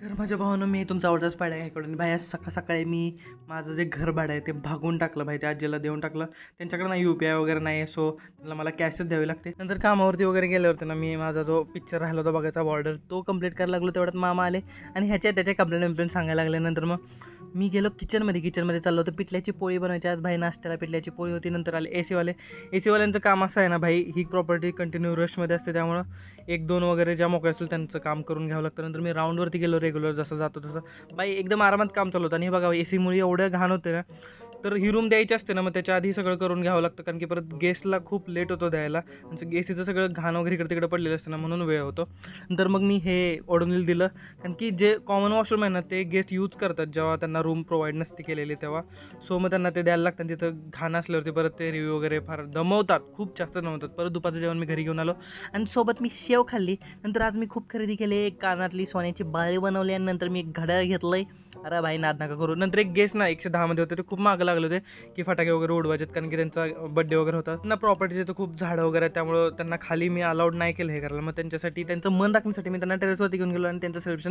तर माझ्या भावानं मी तुमचा ऑर्डर्स पाडा ह्याकडून भाई आज सकाळी मी माझं जे घर भाडं आहे ते भागून टाकलं भाई, त्या आजीला देऊन टाकलं. त्यांच्याकडे नाही UPI वगैरे नाही आहे, सो त्याला मला कॅशच द्यावी लागते. नंतर कामावरती वगैरे गेल्यावरती ना मी माझा जो पिक्चर राहिला होता बघायचा बॉर्डर तो कंप्लीट करायला लागलो. तेवढ्यात मामा आले आणि त्याच्या कंप्लेंट सांगायला लागले. नंतर मग मी गेलो किचनमध्ये चाललो होतं पिठल्याची पोळी बनवायची. आज भाई नाश्त्याला पिठल्याची पोळी होती. नंतर आले एसीवाल्यांचं काम असं आहे ना भाई, ही प्रॉपर्टी कंटिन्यू रशमध्ये असते, त्यामुळं 1-2 वगैरे ज्या मोकळे असेल त्यांचं काम करून घ्यावं लागतं. नंतर मी राऊंडवरती गेलो रेग्युलर जसं जातो तसं. बाई एकदम आरामात काम चालू होतं. आणि हे बघा एसीमुळे एवढं घाण होते ना, तर ही रूम द्यायची असते ना, मग त्याच्या आधी सगळं करून घ्यावं लागतं, कारण की परत गेस्टला खूप लेट होतो द्यायला. एसीचं सगळं घाण वगैरे इकडे तिकडे पडलेलं असतं ना, म्हणून वेळ होतो. नंतर मग मी हे ओढून दिलं, कारण की जे कॉमन वॉशरूम आहे ना ते गेस्ट यूज करतात जेव्हा त्यांना रूम प्रोव्हाइड नसते केलेली तेव्हा. सो मग त्यांना ते द्यायला लागतं. तिथं घाण असल्यावरती परत ते रिव्ह्यू वगैरे फार दमवतात, खूप जास्त दमवतात. परत दुपारचं जेवण मी घरी घेऊन आलो आणि सोबत मी शेव खाल्ली. नंतर आज मी खूप खरेदी केली, कानातली सोन्याची बाळी बनवली आणि नंतर मी एक घड्याळ घेतलंय. अरे भाई नाद नका करू. नंतर एक गेस्ट ना 110 मध्ये होते, ते खूप मागं लागले होते की फटाके वगैरे उडवायचे, कारण की त्यांचा बड्डे वगैरे होता ना. प्रॉपर्टीचे तर खूप झाडं वगैरे आहेत, त्यामुळं त्यांना खाली मी अलाउड नाही केलं हे करायला. मग त्यांच्यासाठी त्यांचं मन राखण्यासाठी मी त्यांना टेरेसवरती घेऊन गेलो आणि त्यांचं सेलिब्रेशन